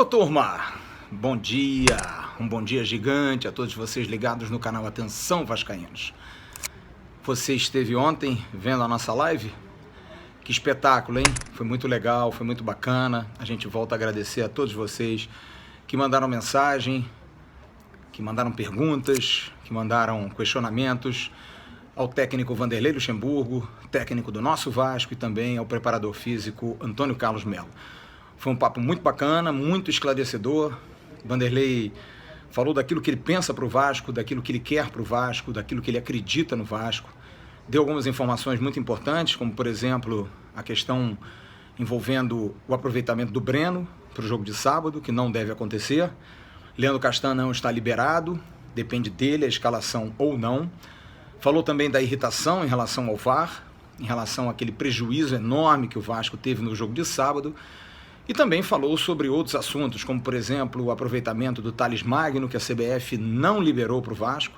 Turma, bom dia, um bom dia gigante a todos vocês ligados no canal Atenção Vascaínos. Você esteve ontem vendo a nossa live? Que espetáculo, hein? Foi muito legal, foi muito bacana. A gente volta a agradecer a todos vocês que mandaram mensagem, que mandaram perguntas, que mandaram questionamentos ao técnico Vanderlei Luxemburgo, técnico do nosso Vasco, e também ao preparador físico Antônio Carlos Melo. Foi um papo muito bacana, muito esclarecedor. Vanderlei falou daquilo que ele pensa para o Vasco, daquilo que ele quer para o Vasco, daquilo que ele acredita no Vasco. Deu algumas informações muito importantes, como, por exemplo, a questão envolvendo o aproveitamento do Breno para o jogo de sábado, que não deve acontecer. Leandro Castan não está liberado, depende dele a escalação ou não. Falou também da irritação em relação ao VAR, em relação àquele prejuízo enorme que o Vasco teve no jogo de sábado. E também falou sobre outros assuntos, como, por exemplo, o aproveitamento do Thales Magno, que a CBF não liberou para o Vasco.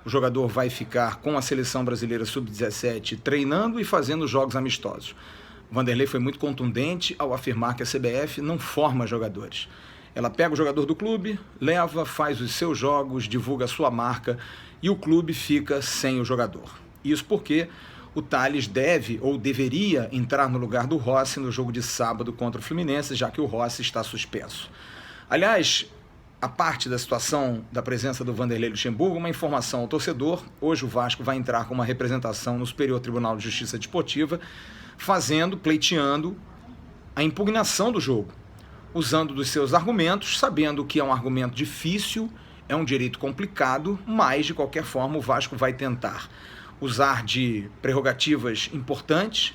O jogador vai ficar com a seleção brasileira sub-17 treinando e fazendo jogos amistosos. O Vanderlei foi muito contundente ao afirmar que a CBF não forma jogadores. Ela pega o jogador do clube, leva, faz os seus jogos, divulga a sua marca e o clube fica sem o jogador. Isso porque o Thales deve ou deveria entrar no lugar do Rossi no jogo de sábado contra o Fluminense, já que o Rossi está suspenso. Aliás, a parte da situação da presença do Vanderlei Luxemburgo, uma informação ao torcedor: hoje o Vasco vai entrar com uma representação no Superior Tribunal de Justiça Desportiva, pleiteando a impugnação do jogo, usando dos seus argumentos, sabendo que é um argumento difícil, é um direito complicado, mas de qualquer forma o Vasco vai tentar usar de prerrogativas importantes.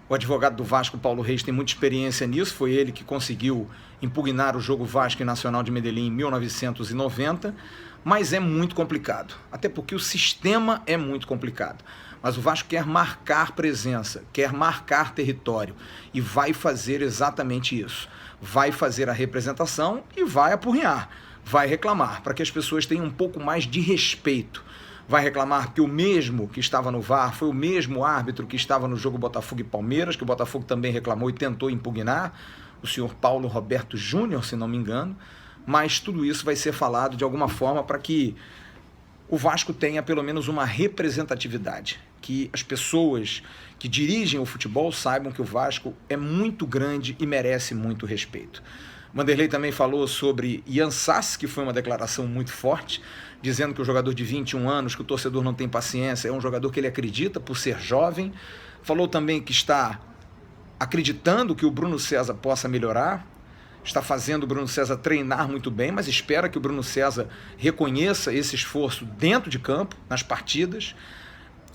O advogado do Vasco, Paulo Reis, tem muita experiência nisso, foi ele que conseguiu impugnar o jogo Vasco e Nacional de Medellín em 1990, mas é muito complicado, até porque o sistema é muito complicado. Mas o Vasco quer marcar presença, quer marcar território e vai fazer exatamente isso. Vai fazer a representação e vai apurrinhar, vai reclamar, para que as pessoas tenham um pouco mais de respeito. Vai reclamar que o mesmo que estava no VAR foi o mesmo árbitro que estava no jogo Botafogo e Palmeiras, que o Botafogo também reclamou e tentou impugnar, o senhor Paulo Roberto Júnior, se não me engano, mas tudo isso vai ser falado de alguma forma para que o Vasco tenha pelo menos uma representatividade, que as pessoas que dirigem o futebol saibam que o Vasco é muito grande e merece muito respeito. Vanderlei também falou sobre Ian Sass, que foi uma declaração muito forte, dizendo que o jogador de 21 anos, que o torcedor não tem paciência, é um jogador que ele acredita por ser jovem. Falou também que está acreditando que o Bruno César possa melhorar, está fazendo o Bruno César treinar muito bem, mas espera que o Bruno César reconheça esse esforço dentro de campo, nas partidas,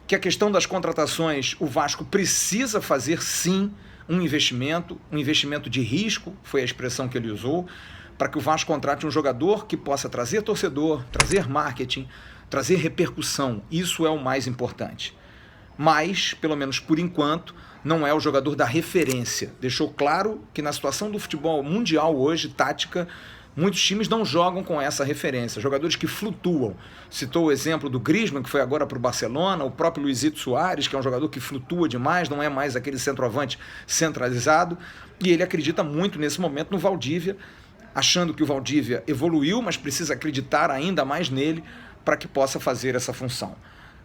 que a questão das contratações, o Vasco precisa fazer sim um investimento de risco, foi a expressão que ele usou, para que o Vasco contrate um jogador que possa trazer torcedor, trazer marketing, trazer repercussão. Isso é o mais importante. Mas, pelo menos por enquanto, não é o jogador da referência. Deixou claro que na situação do futebol mundial hoje, tática, muitos times não jogam com essa referência, jogadores que flutuam. Citou o exemplo do Griezmann, que foi agora para o Barcelona, o próprio Luizito Soares, que é um jogador que flutua demais, não é mais aquele centroavante centralizado, e ele acredita muito nesse momento no Valdívia, achando que o Valdívia evoluiu, mas precisa acreditar ainda mais nele para que possa fazer essa função.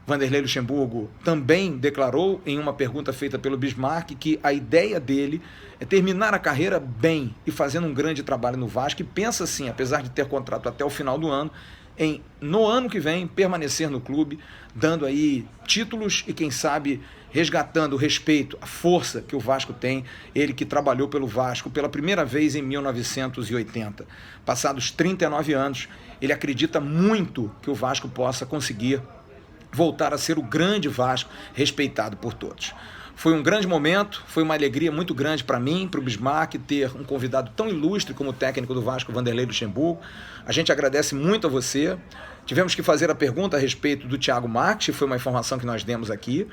Vanderlei Luxemburgo também declarou, em uma pergunta feita pelo Bismarck, que a ideia dele é terminar a carreira bem e fazendo um grande trabalho no Vasco, e pensa assim, apesar de ter contrato até o final do ano, em, no ano que vem, permanecer no clube, dando aí títulos e, quem sabe, resgatando o respeito, a força que o Vasco tem, ele que trabalhou pelo Vasco pela primeira vez em 1980. Passados 39 anos, ele acredita muito que o Vasco possa conseguir voltar a ser o grande Vasco, respeitado por todos. Foi um grande momento, foi uma alegria muito grande para mim, para o Bismarck, ter um convidado tão ilustre como o técnico do Vasco, Vanderlei Luxemburgo. A gente agradece muito a você. Tivemos que fazer a pergunta a respeito do Thiago Marques, foi uma informação que nós demos aqui.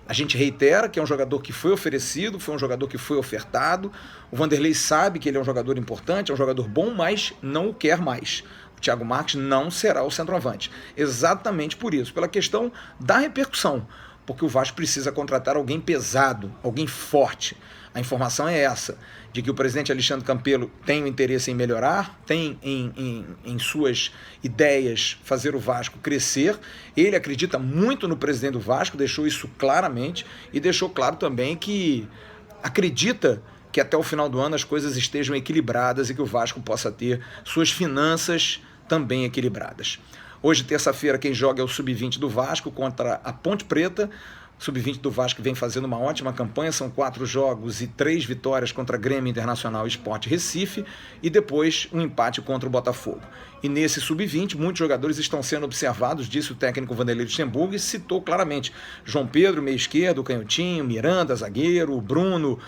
A gente reitera que é um jogador que foi oferecido, foi um jogador que foi ofertado. O Vanderlei sabe que ele é um jogador importante, é um jogador bom, mas não o quer mais. O Thiago Marques não será o centroavante. Exatamente por isso, pela questão da repercussão. porque o Vasco precisa contratar alguém pesado, alguém forte. A informação é essa, de que o presidente Alexandre Campelo tem o interesse em melhorar, tem em suas ideias fazer o Vasco crescer. Ele acredita muito no presidente do Vasco, deixou isso claramente, e deixou claro também que acredita que até o final do ano as coisas estejam equilibradas e que o Vasco possa ter suas finanças também equilibradas. Hoje, terça-feira, quem joga é o Sub-20 do Vasco contra a Ponte Preta. O Sub-20 do Vasco vem fazendo uma ótima campanha, são 4 jogos e 3 vitórias contra Grêmio Internacional e Sport Recife, e depois um empate contra o Botafogo. E nesse Sub-20, muitos jogadores estão sendo observados, disse o técnico Vanderlei Luxemburgo, e citou claramente João Pedro, meio esquerdo, Canhotinho, Miranda, zagueiro, Bruno,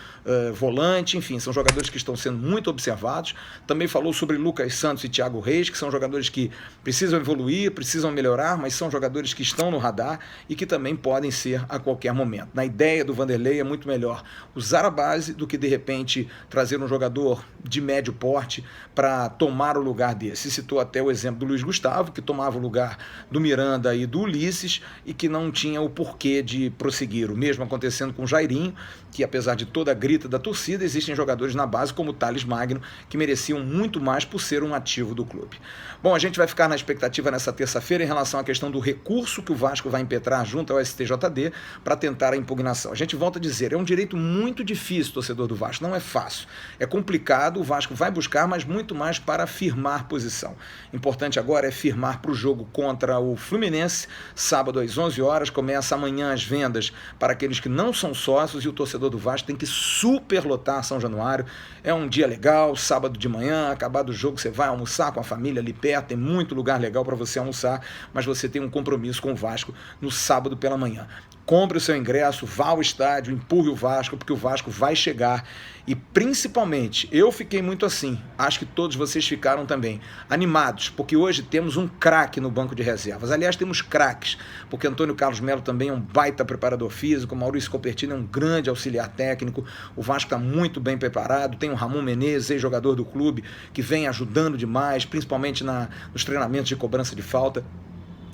volante, enfim, são jogadores que estão sendo muito observados. Também falou sobre Lucas Santos e Thiago Reis, que são jogadores que precisam evoluir, precisam melhorar, mas são jogadores que estão no radar e que também podem ser a qualquer momento. Na ideia do Vanderlei é muito melhor usar a base do que de repente trazer um jogador de médio porte para tomar o lugar desse. Citou até o exemplo do Luiz Gustavo, que tomava o lugar do Miranda e do Ulisses e que não tinha o porquê de prosseguir. O mesmo acontecendo com o Jairinho, que apesar de toda a grita da torcida, existem jogadores na base como o Thales Magno que mereciam muito mais por ser um ativo do clube. Bom, a gente vai ficar na expectativa nessa terça-feira em relação à questão do recurso que o Vasco vai impetrar junto ao STJD para tentar a impugnação. A gente volta a dizer, é um direito muito difícil, torcedor do Vasco, não é fácil. É complicado, o Vasco vai buscar, mas muito mais para firmar posição. Importante agora é firmar para o jogo contra o Fluminense, sábado às 11 horas, começa amanhã as vendas para aqueles que não são sócios e o torcedor do Vasco tem que superlotar São Januário. É um dia legal, sábado de manhã, acabado o jogo, você vai almoçar com a família ali perto, tem muito lugar legal para você almoçar, mas você tem um compromisso com o Vasco no sábado pela manhã. Compre o seu ingresso, vá ao estádio, empurre o Vasco, porque o Vasco vai chegar. E principalmente, eu fiquei muito assim, acho que todos vocês ficaram também, animados, porque hoje temos um craque no banco de reservas. Aliás, temos craques, porque Antônio Carlos Melo também é um baita preparador físico, Maurício Copertino é um grande auxiliar técnico, o Vasco está muito bem preparado, tem o Ramon Menezes, ex-jogador do clube, que vem ajudando demais, principalmente nos treinamentos de cobrança de falta.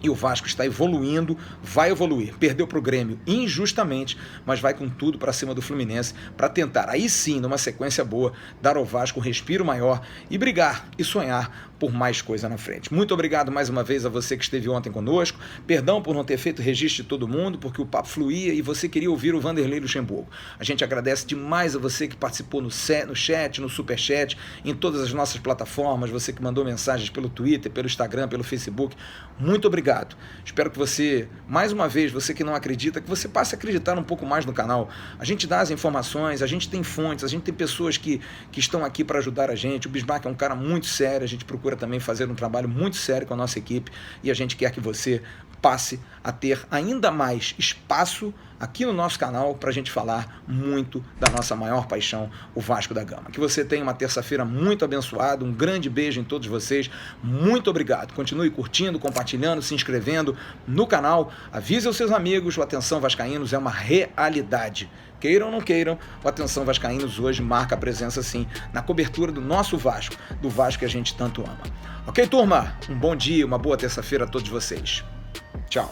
E o Vasco está evoluindo, vai evoluir. Perdeu para o Grêmio injustamente, mas vai com tudo para cima do Fluminense para tentar, aí sim, numa sequência boa, dar ao Vasco um respiro maior e brigar e sonhar por mais coisa na frente. Muito obrigado mais uma vez a você que esteve ontem conosco. Perdão por não ter feito registro de todo mundo, porque o papo fluía e você queria ouvir o Vanderlei Luxemburgo. A gente agradece demais a você que participou no chat, no superchat, em todas as nossas plataformas, você que mandou mensagens pelo Twitter, pelo Instagram, pelo Facebook. Muito obrigado. Espero que você, mais uma vez, você que não acredita, que você passe a acreditar um pouco mais no canal. A gente dá as informações, a gente tem fontes, a gente tem pessoas que estão aqui para ajudar a gente. O Bismarck é um cara muito sério, a gente procura também fazer um trabalho muito sério com a nossa equipe e a gente quer que você passe a ter ainda mais espaço aqui no nosso canal para a gente falar muito da nossa maior paixão, o Vasco da Gama. Que você tenha uma terça-feira muito abençoada, um grande beijo em todos vocês, muito obrigado. Continue curtindo, compartilhando, se inscrevendo no canal, avise aos seus amigos, o Atenção Vascaínos é uma realidade. Queiram ou não queiram, o Atenção Vascaínos hoje marca a presença sim na cobertura do nosso Vasco, do Vasco que a gente tanto ama. Ok, turma? Um bom dia, uma boa terça-feira a todos vocês. Tchau.